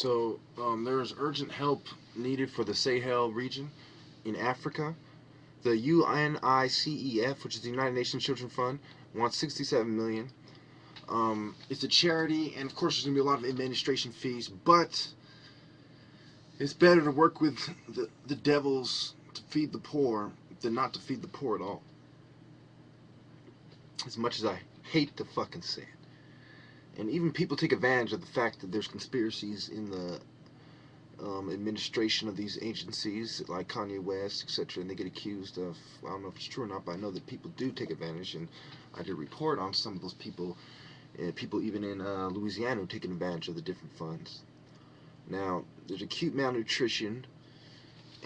There is urgent help needed for the Sahel region in Africa. The UNICEF, which is the United Nations Children's Fund, wants 67 million. It's a charity, and of course, there's going to be a lot of administration fees, but it's better to work with the devils to feed the poor than not to feed the poor at all. As much as I hate to fucking say it. And even people take advantage of the fact that there's conspiracies in the administration of these agencies, like Kanye West, etc., and they get accused of, I don't know if it's true or not, but I know that people do take advantage, and I did a report on some of those people, people even in Louisiana who taking advantage of the different funds. Now, there's acute malnutrition,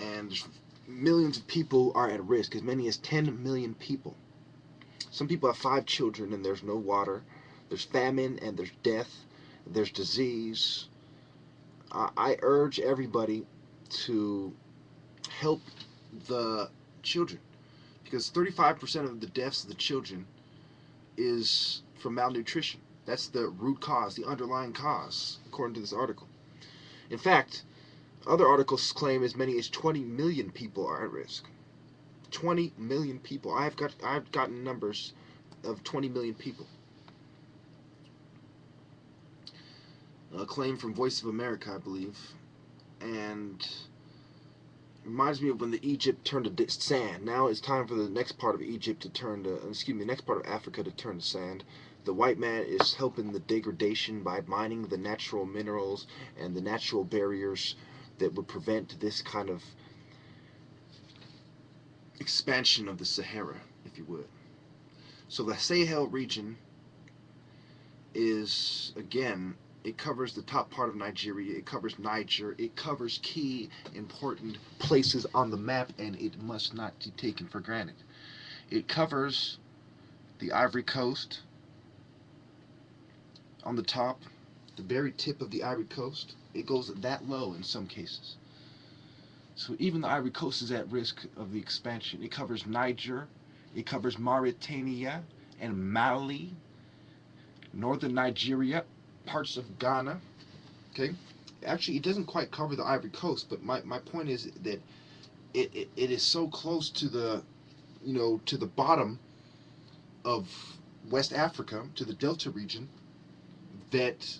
and there's millions of people are at risk, as many as 10 million people. Some people have 5 children and there's no water. There's famine and there's death. There's disease. I urge everybody to help the children, because 35% of the deaths of the children is from malnutrition. That's the root cause, the underlying cause, according to this article. In fact, other articles claim as many as 20 million people are at risk. 20 million people. I've gotten numbers of 20 million people. A claim from Voice of America, I believe, and it reminds me of when the Egypt turned to sand. Now it's time for the next part of Egypt to turn to, the next part of Africa to turn to sand. The white man is helping the degradation by mining the natural minerals and the natural barriers that would prevent this kind of expansion of the Sahara, if you would. So the Sahel region is, again, it covers the top part of Nigeria, it covers Niger, it covers key important places on the map, and it must not be taken for granted. It covers the Ivory Coast on the top, the very tip of the Ivory Coast. It goes that low in some cases. So even the Ivory Coast is at risk of the expansion. It covers Niger, it covers Mauritania and Mali, northern Nigeria, parts of Ghana. Okay, actually, it doesn't quite cover the Ivory Coast, but my point is that it is so close to the, to the bottom of West Africa, to the Delta region, that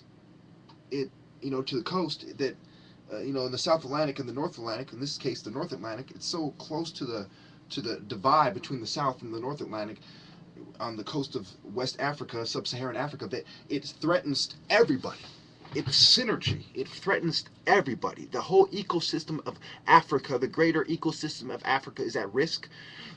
it, to the coast, that in the South Atlantic and the North Atlantic, in this case the North Atlantic, it's so close to the divide between the South and the North Atlantic on the coast of West Africa, Sub-Saharan Africa, that it threatens everybody. It's synergy. It threatens everybody. The whole ecosystem of Africa, the greater ecosystem of Africa, is at risk.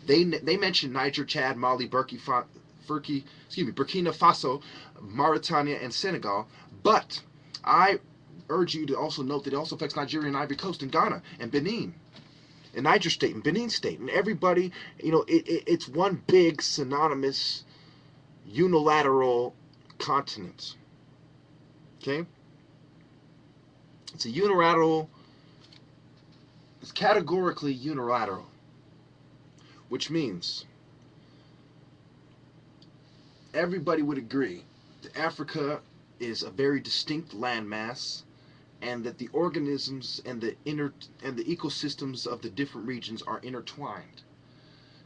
They mention Niger, Chad, Mali, Burkina Faso, Mauritania, and Senegal, but I urge you to also note that it also affects Nigeria and Ivory Coast and Ghana and Benin and Niger State and Benin State, and everybody, it's one big synonymous unilateral continent. Okay? It's a unilateral, it's categorically unilateral, which means everybody would agree that Africa is a very distinct landmass, and that the organisms and the ecosystems of the different regions are intertwined.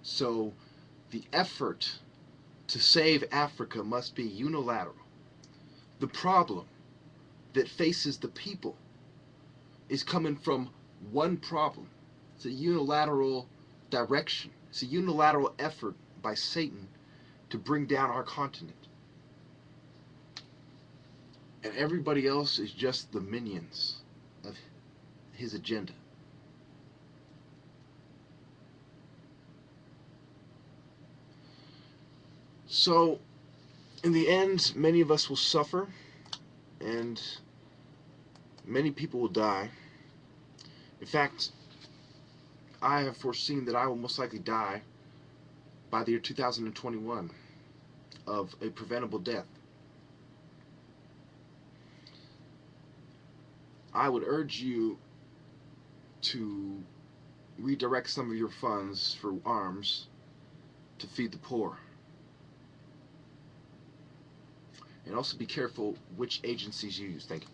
So the effort to save Africa must be unilateral. The problem that faces the people is coming from one problem. It's a unilateral direction. It's a unilateral effort by Satan to bring down our continent. And everybody else is just the minions of his agenda. So, in the end, many of us will suffer, and many people will die. In fact, I have foreseen that I will most likely die by the year 2021 of a preventable death. I would urge you to redirect some of your funds for arms to feed the poor. And also be careful which agencies you use. Thank you.